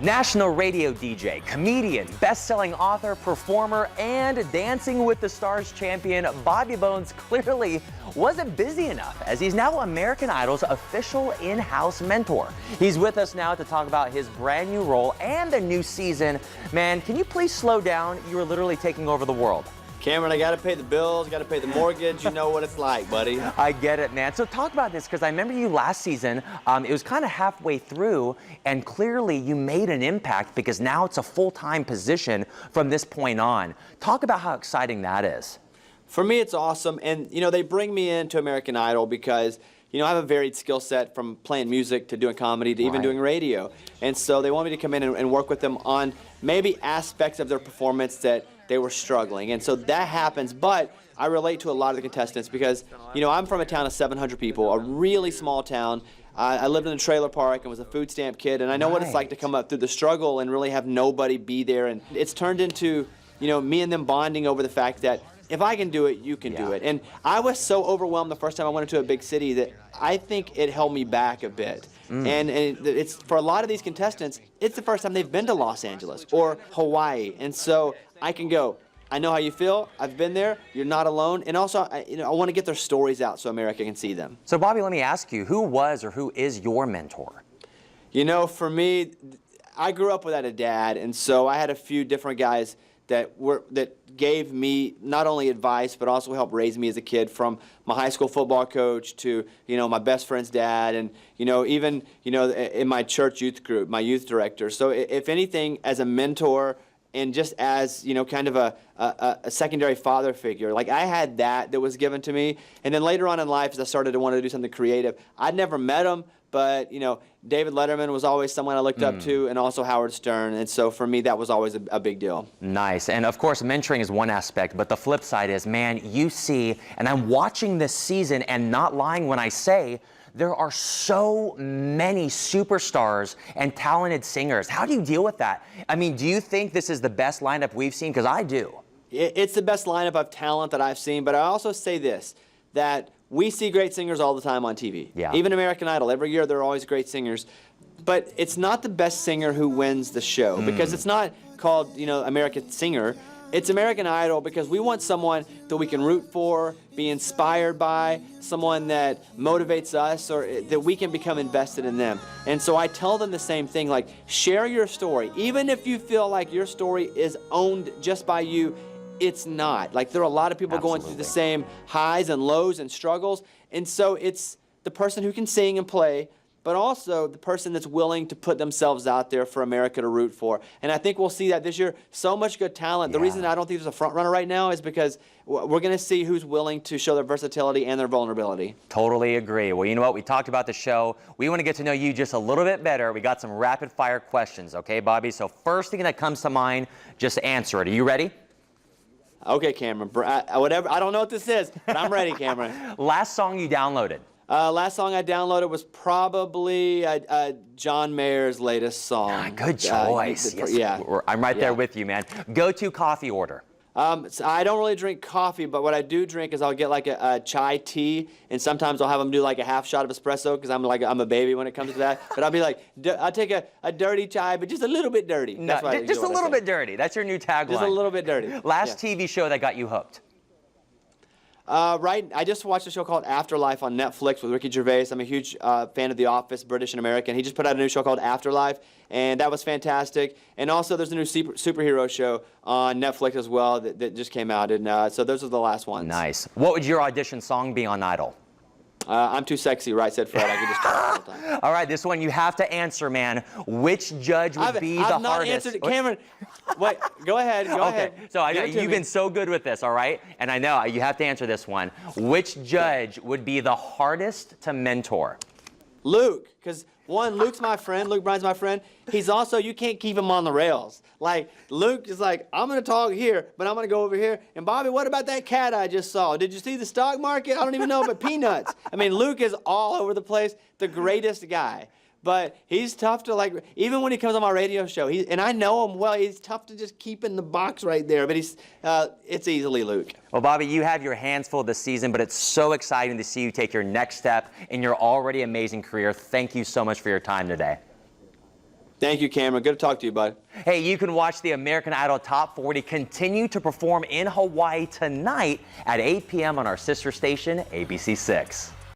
National radio DJ, comedian, best-selling author, performer, and Dancing with the Stars champion Bobby Bones clearly wasn't busy enough, as he's now American Idol's official in-house mentor. He's with us now to talk about his brand new role and the new season. Man, can you please slow down? You are literally taking over the world. Cameron, I got to pay the bills, got to pay the mortgage. You know what it's like, buddy. I get it, man. So talk about this, because I remember you last season. It was kind of halfway through, and clearly you made an impact because now it's a full-time position from this point on. Talk about how exciting that is. For me, it's awesome. And, you know, they bring me into American Idol because, you know, I have a varied skill set from playing music to doing comedy to even doing radio. And so they want me to come in and work with them on maybe aspects of their performance that they were struggling. And so that happens, but I relate to a lot of the contestants because, you know, I'm from a town of 700 people, a really small town. I lived in a trailer park and was a food stamp kid, and I know what it's like to come up through the struggle and really have nobody be there. And it's turned into, you know, me and them bonding over the fact that if I can do it, you can do it. And I was so overwhelmed the first time I went into a big city that I think it held me back a bit. And it's for a lot of these contestants, it's the first time they've been to Los Angeles or Hawaii. And so I can go, I know how you feel, I've been there, you're not alone. And also, I want to get their stories out so America can see them. So Bobby, let me ask you, who was or who is your mentor? You know, for me, I grew up without a dad, and so I had a few different guys that gave me not only advice but also helped raise me as a kid, from my high school football coach to, you know, my best friend's dad, and, you know, even, you know, in my church youth group, my youth director. So if anything, as a mentor and just as, you know, kind of a secondary father figure, like I had that was given to me. And then later on in life, as I started to want to do something creative, I'd never met him, but, you know, David Letterman was always someone I looked up to, and also Howard Stern. And so for me, that was always a big deal. Nice. And of course, mentoring is one aspect, but the flip side is, man, you see, and I'm watching this season and not lying when I say, there are so many superstars and talented singers. How do you deal with that? I mean, do you think this is the best lineup we've seen? Because I do. It's the best lineup of talent that I've seen, but I also say this, that we see great singers all the time on TV. Yeah. Even American Idol, every year there are always great singers. But it's not the best singer who wins the show, because it's not called, you know, American Singer. It's American Idol because we want someone that we can root for, be inspired by, someone that motivates us, or that we can become invested in them. And so I tell them the same thing, like, share your story. Even if you feel like your story is owned just by you, it's not. Like, there are a lot of people going through the same highs and lows and struggles. And so it's the person who can sing and play, but also the person that's willing to put themselves out there for America to root for. And I think we'll see that this year. So much good talent. The reason I don't think there's a front runner right now is because we're going to see who's willing to show their versatility and their vulnerability. Totally agree. Well, you know what? We talked about the show. We want to get to know you just a little bit better. We got some rapid fire questions, okay, Bobby? So first thing that comes to mind, just answer it. Are you ready? Okay, Cameron. Whatever. I don't know what this is, but I'm ready, Cameron. Last song you downloaded? Last song I downloaded was probably John Mayer's latest song. Good choice. Yes, yeah. I'm right there with you, man. Go-to coffee order? So I don't really drink coffee, but what I do drink is I'll get like a chai tea, and sometimes I'll have them do like a half shot of espresso because I'm a baby when it comes to that. But I'll be like, I'll take a dirty chai, but just a little bit dirty. That's what just a little bit dirty. That's your new tagline. Just a little bit dirty. Last TV show that got you hooked? I just watched a show called Afterlife on Netflix with Ricky Gervais. I'm a huge fan of The Office, British and American. He just put out a new show called Afterlife, and that was fantastic. And also there's a new superhero show on Netflix as well that just came out, and so those are the last ones. Nice. What would your audition song be on Idol? I'm too sexy, right, said Fred. I could just talk all the time. All right, this one you have to answer, man. Which judge would be the hardest? I've not answered it. Cameron, wait, go ahead, go ahead. So I know you've been so good with this, all right? And I know you have to answer this one. Which judge would be the hardest to mentor? Luke, because one, Luke's my friend. Luke Bryan's my friend. He's also, you can't keep him on the rails. Like, Luke is like, I'm going to talk here, but I'm going to go over here. And Bobby, what about that cat I just saw? Did you see the stock market? I don't even know about peanuts. I mean, Luke is all over the place, the greatest guy. But he's tough to, like, even when he comes on my radio show, and I know him well, he's tough to just keep in the box right there. But it's easily Luke. Well, Bobby, you have your hands full this season, but it's so exciting to see you take your next step in your already amazing career. Thank you so much for your time today. Thank you, Cameron. Good to talk to you, bud. Hey, you can watch the American Idol Top 40 continue to perform in Hawaii tonight at 8 p.m. on our sister station, ABC6.